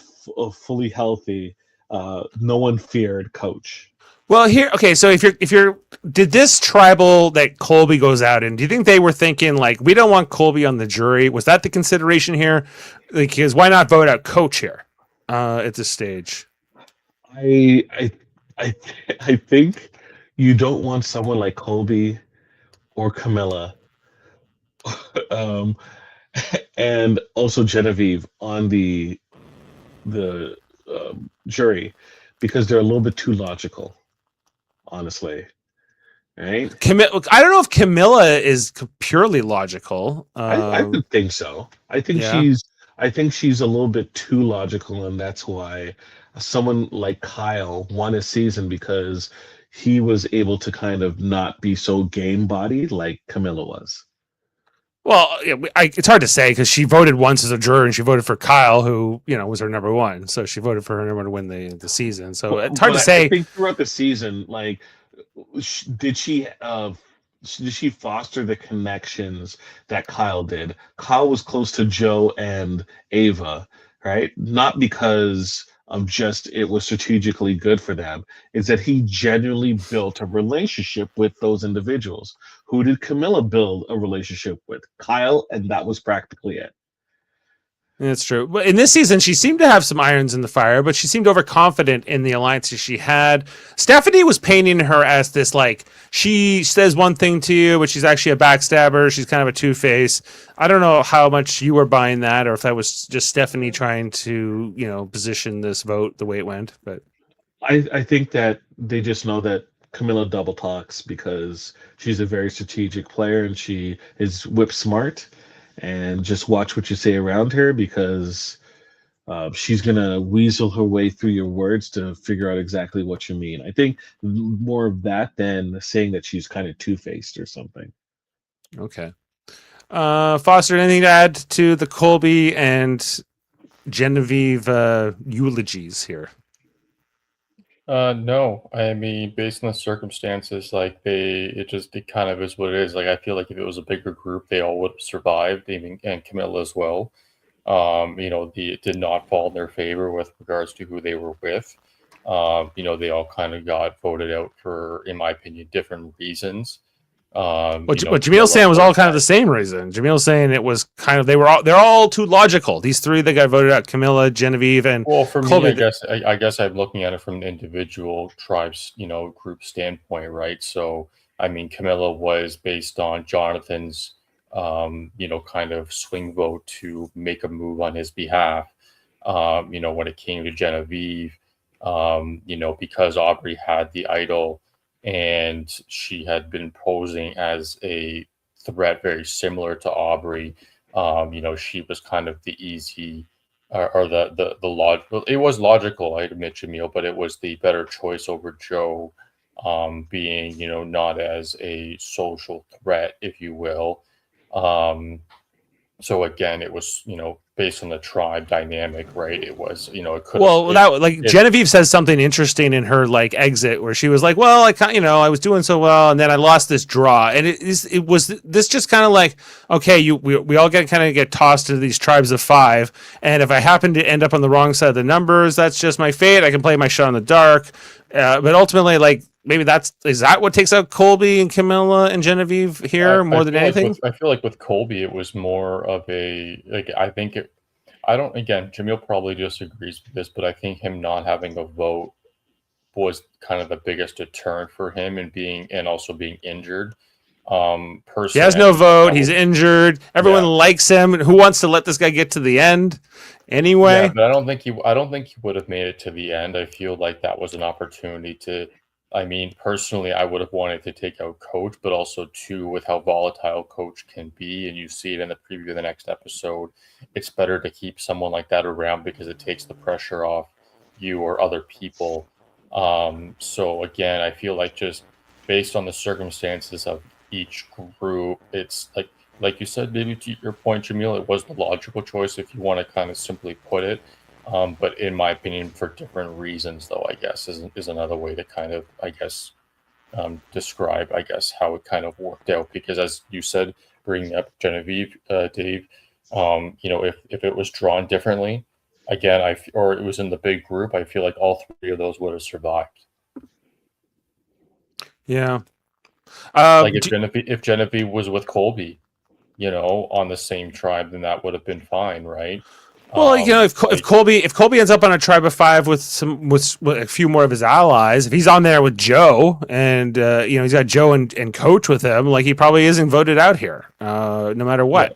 fully healthy. No one feared Coach. Well, so if you're did this tribal that Colby goes out in, do you think they were thinking like, we don't want Colby on the jury? Was that the consideration here? Because why not vote out Coach here at this stage? I think you don't want someone like Colby or Camilla, and also Genevieve on the jury, because they're a little bit too logical, honestly. Right? I don't know if Camilla is purely logical. I would think so. I think she's a little bit too logical, and that's why someone like Kyle won a season, because he was able to kind of not be so game body like Camilla was. Well, it's hard to say, because she voted once as a juror, and she voted for Kyle, who was her number 1. So she voted for her number 1 to win the season. So it's hard to say. I think throughout the season, did she foster the connections that Kyle did? Kyle was close to Joe and Ava, right? Not because just it was strategically good for them, is that he genuinely built a relationship with those individuals. Who did Camilla build a relationship with? Kyle, and that was practically it. That's true. But in this season, she seemed to have some irons in the fire, but she seemed overconfident in the alliances she had. Stephanie was painting her as this, like, she says one thing to you, but she's actually a backstabber. She's kind of a two-face. I don't know how much you were buying that, or if that was just Stephanie trying to, position this vote the way it went. But I think that they just know that Camilla double talks because she's a very strategic player and she is whip smart. And just watch what you say around her because she's gonna weasel her way through your words to figure out exactly what you mean. I think more of that than saying that she's kind of two-faced or something. okay. Foster, anything to add to the Colby and Genevieve eulogies here? No, I mean, based on the circumstances, like it kind of is what it is. Like, I feel like if it was a bigger group, they all would have survived, even and Camilla as well. It did not fall in their favor with regards to who they were with. They all kind of got voted out for, in my opinion, different reasons. What Jaemeel saying was all kind of the same reason. Jaemeel saying it was kind of they're all too logical. These three that got voted out: Camilla, Genevieve, and for Colby. me, I guess I'm looking at it from an individual tribes, group standpoint, right? So, I mean, Camilla was based on Jonathan's, kind of swing vote to make a move on his behalf. When it came to Genevieve, because Aubrey had the idol and she had been posing as a threat very similar to Aubrey. She was kind of the easy or the logical. It was logical, I admit, Jaemeel, but it was the better choice over Joe, being not as a social threat, if you will. So again, it was based on the tribe dynamic, right? It was it could. Well, Genevieve says something interesting in her exit where she was like, "Well, I was doing so well, and then I lost this draw." And it was this just kind of like, okay, we all get tossed into these tribes of 5, and if I happen to end up on the wrong side of the numbers, that's just my fate. I can play my shot in the dark, but ultimately, maybe is that what takes out Colby and Camilla and Genevieve here more than anything? I feel like with Colby, it was more of a again, Jaemeel probably disagrees with this, but I think him not having a vote was kind of the biggest deterrent for him and also being injured. Personally, he has no vote. He's injured. Everyone likes him. Who wants to let this guy get to the end anyway? Yeah, but I don't think he would have made it to the end. I feel like that was an opportunity to. I mean, personally, I would have wanted to take out Coach, but also too, with how volatile Coach can be, and you see it in the preview of the next episode, it's better to keep someone like that around because it takes the pressure off you or other people. So again, I feel like just based on the circumstances of each group, it's like you said, maybe to your point, Jaemeel, it was the logical choice if you want to kind of simply put it. But in my opinion, for different reasons, though, I guess is another way to kind of, describe, how it kind of worked out. Because as you said, bringing up Genevieve, Dave, if it was drawn differently, again, or it was in the big group, I feel like all 3 of those would have survived. Yeah. If Genevieve was with Colby, on the same tribe, then that would have been fine, right? Well, if Colby ends up on a tribe of 5 with a few more of his allies, if he's on there with Joe and he's got Joe and Coach with him, he probably isn't voted out here, no matter what.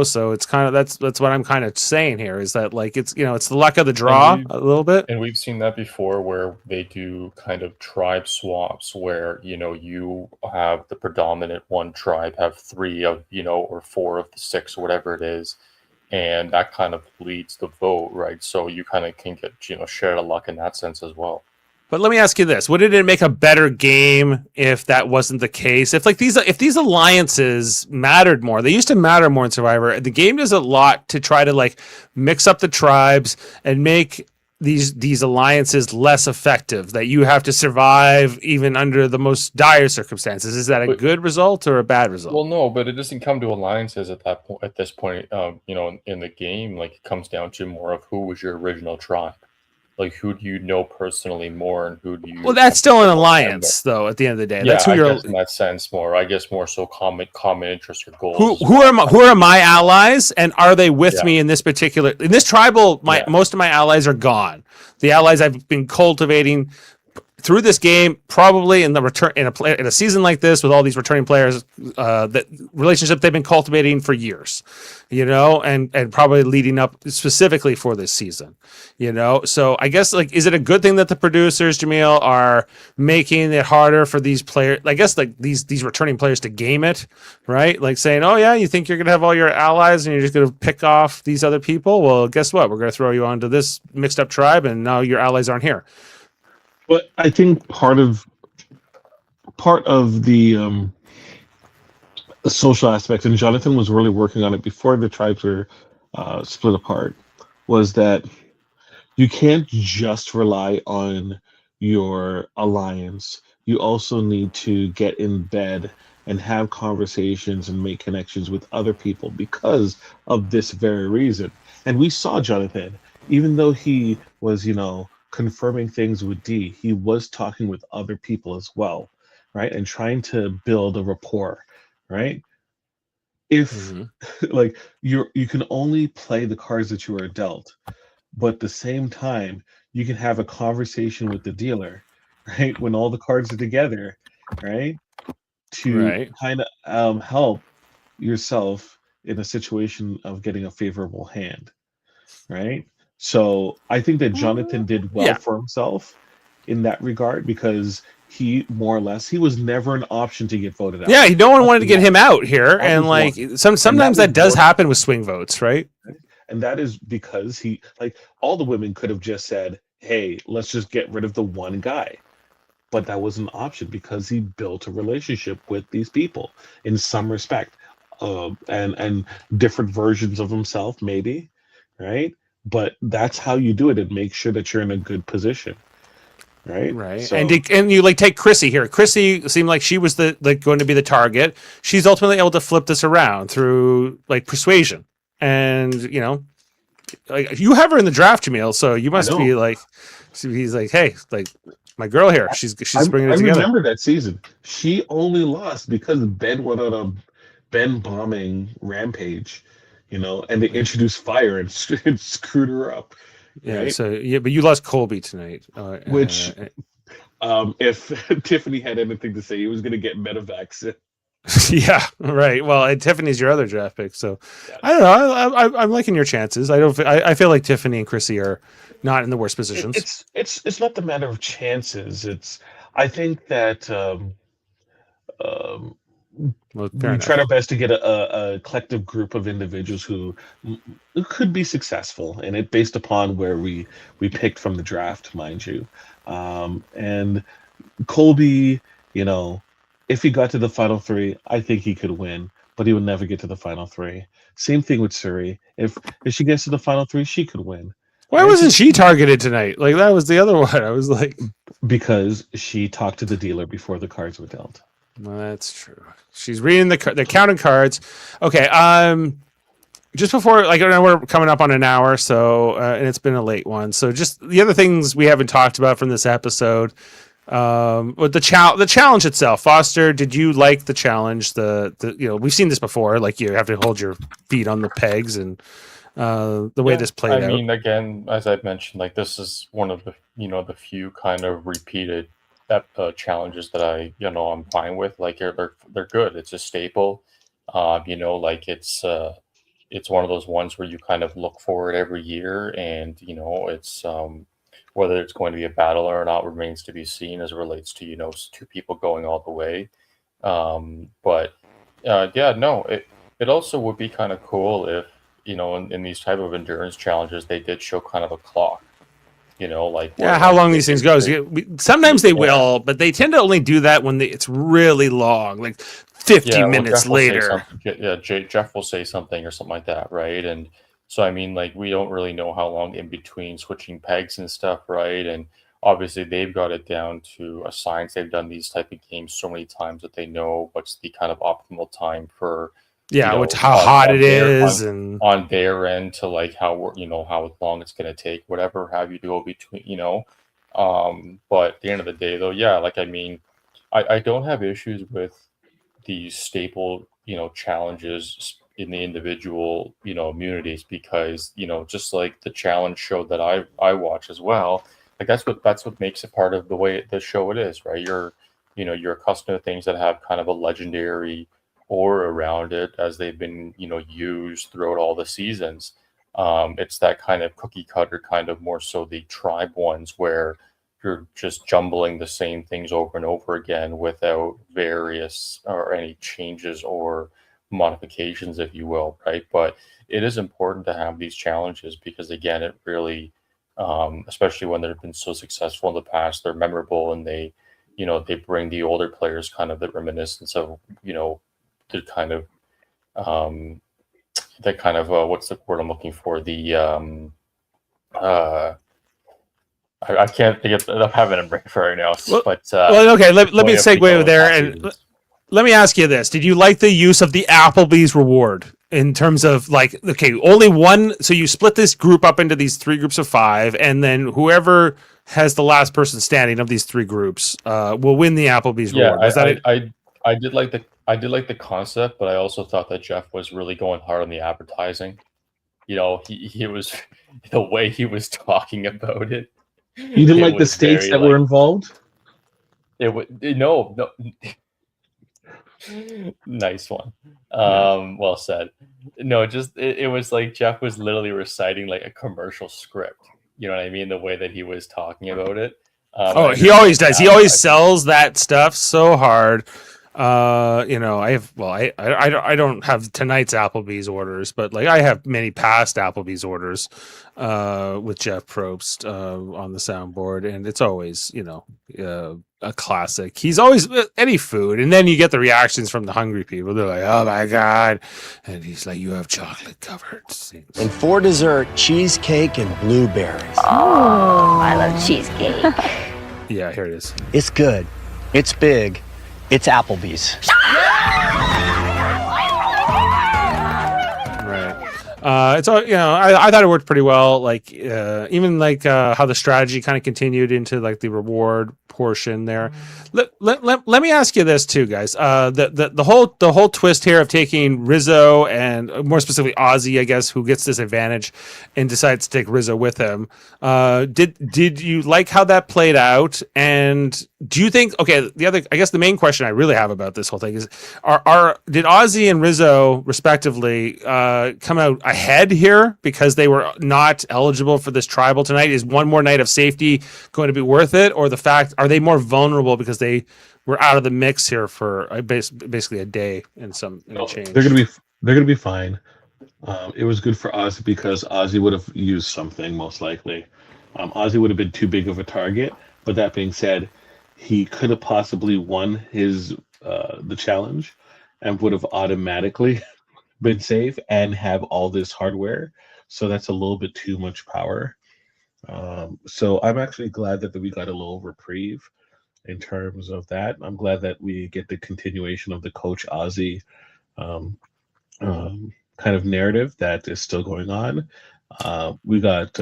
So it's kind of that's what I'm kind of saying here is that it's it's the luck of the draw a little bit. And we've seen that before where they do kind of tribe swaps where you have the predominant one tribe have 3 of or 4 of the 6 or whatever it is. And that kind of leads the vote, right? So you kind of can get, share the luck in that sense as well. But let me ask you this: wouldn't it make a better game if that wasn't the case? If these alliances mattered more, they used to matter more in Survivor. The game does a lot to try to mix up the tribes and make these alliances less effective, that you have to survive even under the most dire circumstances. Is that a good result or a bad result? Well, no, but it doesn't come to alliances at that point. At this point, in the game, it comes down to more of who was your original tribe. like who do you know personally more, and who do you? Well, that's still an alliance, though. At the end of the day, Yeah, that's who I you're. guess in that sense more. I guess more so common interest or goals. Who are my allies, and are they with me in this particular in this tribal? Most of my allies are gone. The allies I've been cultivating through this game, probably in the return in a season like this with all these returning players, that relationship they've been cultivating for years, and probably leading up specifically for this season, So I guess like, is it a good thing that the producers, Jaemeel, are making it harder for these players? I guess like these returning players to game it, right? Like saying, oh yeah, you think you're gonna have all your allies and you're just gonna pick off these other people? Well, guess what? We're gonna throw you onto this mixed up tribe, and now your allies aren't here. But I think part of the social aspect, and Jonathan was really working on it before the tribes were split apart, was that you can't just rely on your alliance. You also need to get in bed and have conversations and make connections with other people because of this very reason. And we saw Jonathan, even though he was, confirming things with D, he was talking with other people as well, right? And trying to build a rapport, right? If like you can only play the cards that you are dealt, but at the same time you can have a conversation with the dealer, right? When all the cards are together, right? To kind of help yourself in a situation of getting a favorable hand, right? So I think that Jonathan did well for himself in that regard because he more or less he was never an option to get voted out. Yeah, no one wanted to get him out here, and like sometimes that does happen with swing votes, right? And that is because he like all the women could have just said, "Hey, let's just get rid of the one guy." But that was an option because he built a relationship with these people in some respect, and different versions of himself, maybe, right? But that's how you do it and make sure that you're in a good position, right? So, and you like take Chrissy here. Chrissy seemed like she was going to be the target. She's ultimately able to flip this around through like persuasion, and like you have her in the draft, Jaemeel. So you must be like, he's like, hey, like my girl here. She's bringing it together. I remember that season. She only lost because Ben went on a Ben bombing rampage, and they introduced fire and screwed her up. Yeah. Right? So but you lost Colby tonight. Which, if Tiffany had anything to say, he was going to get medevacs. Yeah, right. Well, and Tiffany's your other draft pick, so I don't know. I'm liking your chances. I feel like Tiffany and Chrissy are not in the worst positions. It's not the matter of chances. I think that we tried our best to get a collective group of individuals who could be successful, and it based upon where we picked from the draft, mind you. And Colby, if he got to the final three, I think he could win, but he would never get to the final three. Same thing with Suri. If she gets to the final three, she could win. Why wasn't she targeted tonight? Like that was the other one. I was like, because she talked to the dealer before the cards were dealt. Well, that's true. She's reading the counting cards. Okay. Just before, like, I know we're coming up on an hour, so and it's been a late one. So just the other things we haven't talked about from this episode. With the challenge itself, Foster, did you like the challenge? We've seen this before. Like you have to hold your feet on the pegs, and the way this played out. I mean, again, as I've mentioned, like this is one of the the few kind of repeated challenges that I'm fine with. Like they're good. It's a staple. Like it's one of those ones where you kind of look for it every year, and it's whether it's going to be a battle or not remains to be seen as it relates to two people going all the way. It also would be kind of cool if in these type of endurance challenges they did show kind of a clock. How long these things goes. Sometimes they will, but they tend to only do that when it's really long, like 50 minutes later. Jeff will say something or something like that, right? And so, I mean, like, we don't really know how long in between switching pegs and stuff, right? And obviously, they've got it down to a science. They've done these type of games so many times that they know what's the kind of optimal time for Yeah, you which know, how hot it their is, and on their end to like how you know how long it's going to take, whatever have you to go between, you know. But at the end of the day, though, yeah, like I mean, I don't have issues with these staple, you know, challenges in the individual, you know, immunities because, you know, just like the challenge show that I watch as well, like that's what makes it part of the way the show it is, right? You're, you know, you're accustomed to things that have kind of a legendary aura around it as they've been, you know, used throughout all the seasons. It's that kind of cookie cutter, kind of more so the tribe ones where you're just jumbling the same things over and over again without various or any changes or modifications, if you will, right? But it is important to have these challenges because, again, it really, especially when they've been so successful in the past, they're memorable and they, you know, they bring the older players kind of the reminiscence of, you know, the kind of, um, that kind of, what's the word I'm looking for? Uh, I can't think of. I'm having a brain fart right now, well, but okay. Let me going up segue over those there, past and seasons. let me ask you this: did you like the use of the Applebee's reward in terms of like, okay, only one? So you split this group up into these 3 groups of 5, and then whoever has the last person standing of these 3 groups will win the Applebee's Yeah, reward. Was that it? I did like the concept, but I also thought that Jeff was really going hard on the advertising. You know, he was the way he was talking about it. You didn't It like the was states very that were like involved? it would no no. Nice one. Yeah. Well said. No, just it was like Jeff was literally reciting like a commercial script. You know what I mean? The way that he was talking about it. And Oh, I he didn't always like the does. He always advertising. sells that stuff so hard. You know, I have, well, I don't have tonight's Applebee's orders, but like I have many past Applebee's orders with Jeff Probst on the soundboard, and it's always, you know, a classic. He's always any food, and then you get the reactions from the hungry people. They're like, "Oh my god," and he's like, "You have chocolate covered." And for dessert, cheesecake and blueberries. Oh, I love cheesecake. Yeah, here it is. It's good. It's big. It's Applebee's. Right. It's all, you know, I thought it worked pretty well. Like even like how the strategy kind of continued into like the reward portion there. Let me ask you this too, guys. The whole twist here of taking Rizzo and more specifically Ozzy, I guess, who gets this advantage and decides to take Rizzo with him. Did you like how that played out? And do you think, okay, I guess the main question I really have about this whole thing is, did Ozzy and Rizzo respectively come out ahead here because they were not eligible for this tribal tonight? Is one more night of safety going to be worth it, or the fact, are they more vulnerable because they were out of the mix here for basically a day and a change? They're gonna be fine. It was good for Ozzy because Ozzy would have used something most likely. Ozzy would have been too big of a target. But that being said, he could have possibly won his the challenge and would have automatically been safe and have all this hardware. So that's a little bit too much power. So I'm actually glad that we got a little reprieve in terms of that. I'm glad that we get the continuation of the Coach Ozzy um, kind of narrative that is still going on. We got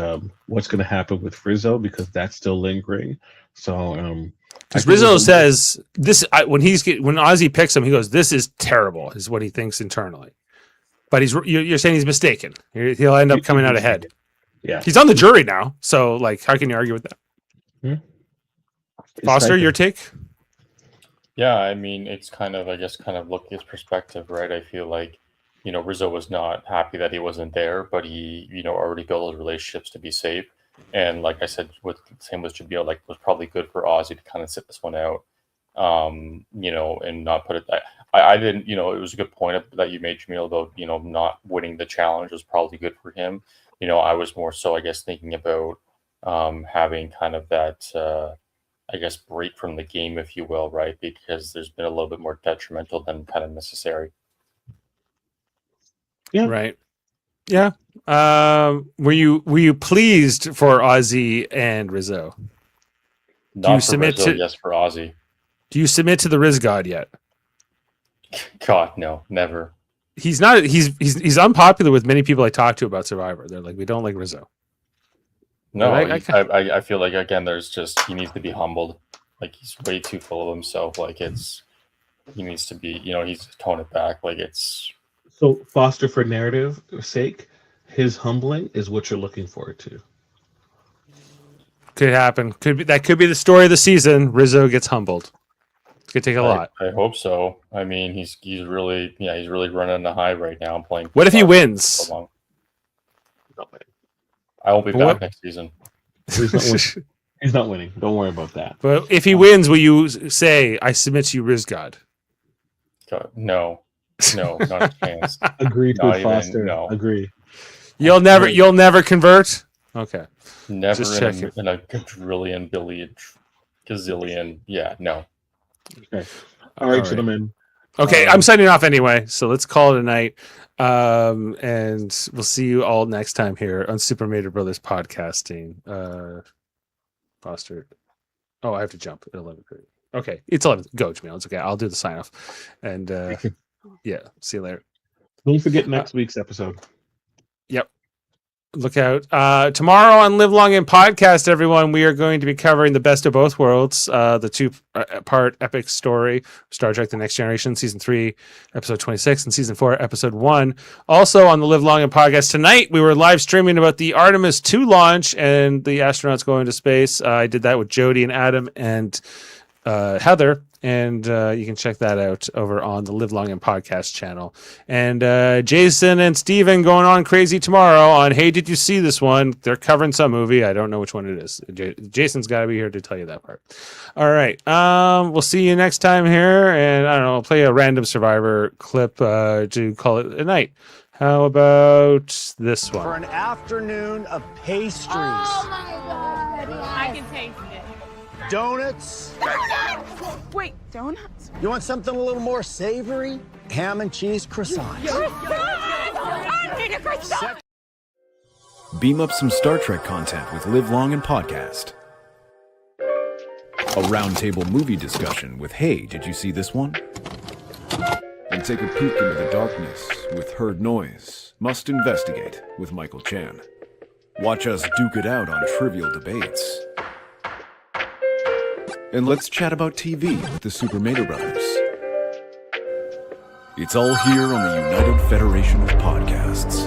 what's going to happen with Rizzo because that's still lingering. So because Rizzo says this when Ozzy picks him, he goes, "This is terrible," is what he thinks internally. But you're saying he's mistaken. He'll end up coming out ahead. Yeah, he's on the jury now, so like, how can you argue with that? Foster, your take? Yeah, I mean, it's kind of, I guess, kind of look at his perspective, right? I feel like, you know, Rizzo was not happy that he wasn't there, but he, you know, already built those relationships to be safe. And like I said, same with Jaemeel, like, it was probably good for Ozzy to kind of sit this one out, you know, and not put it. I didn't, you know, it was a good point that you made, Jaemeel, about, you know, not winning the challenge was probably good for him. You know, I was more so, I guess, thinking about having kind of that. I guess, break from the game, if you will, right? Because there's been a little bit more detrimental than kind of necessary. Yeah. Right. Yeah. Were you pleased for Ozzy and Rizzo? Not for Rizzo, yes, for Ozzy. Do you submit to the Riz God yet? God, no, never. he's not. He's unpopular with many people I talk to about Survivor. They're like, we don't like Rizzo. No, But I feel like again, there's just he needs to be humbled. Like he's way too full of himself. Like he needs to be. He needs to tone it back. Like it's. So Foster, for narrative sake, his humbling is what you're looking forward to. Could happen. Could be the story of the season. Rizzo gets humbled. It's gonna take a lot. I hope so. I mean, he's really running the high right now. Playing. What if he wins? I won't be back next season. He's not winning. Don't worry about that. But if he wins, will you say, "I submit to you, Riz God"? God, no, not a chance. Agreed Not with even- Foster. no. Agree. You'll never convert. Okay. Never Just in checking. a quadrillion, billion, gazillion. Yeah, no. Okay. All right, right. gentlemen. Okay, I'm signing off anyway, so let's call it a night. And we'll see you all next time here on Super Mario Brothers podcasting. Foster. Oh, I have to jump at 11:30. Okay, it's 11. Go, Jaemeel. It's okay. I'll do the sign off. And yeah, see you later. Don't forget next week's episode. Yep. Look out. Tomorrow on Live Long and Podcast, everyone, we are going to be covering the best of both worlds, the two-part epic story, Star Trek The Next Generation, Season 3, Episode 26, and Season 4, Episode 1. Also on the Live Long and Podcast tonight, we were live streaming about the Artemis 2 launch and the astronauts going to space. I did that with Jody and Adam and Heather, and you can check that out over on the Live Long and Podcast channel. And Jason and Steven going on crazy tomorrow on Hey, Did You See This One? They're covering some movie. I don't know which one it is. Jason's got to be here to tell you that part. All right. We'll see you next time here, and I don't know, I'll play a random Survivor clip to call it a night. How about this For one? an afternoon of pastries, Oh my god. I can taste it. donuts. Wait, donuts? You want something a little more savory? Ham and cheese croissants. I need a croissant! Beam up some Star Trek content with Live Long and Podcast. A roundtable movie discussion with Hey, Did You See This One? And take a peek into the darkness with Heard Noise, Must Investigate with Michael Chan. Watch us duke it out on trivial debates. And let's chat about TV with the Super Mario Brothers. It's all here on the United Federation of Podcasts.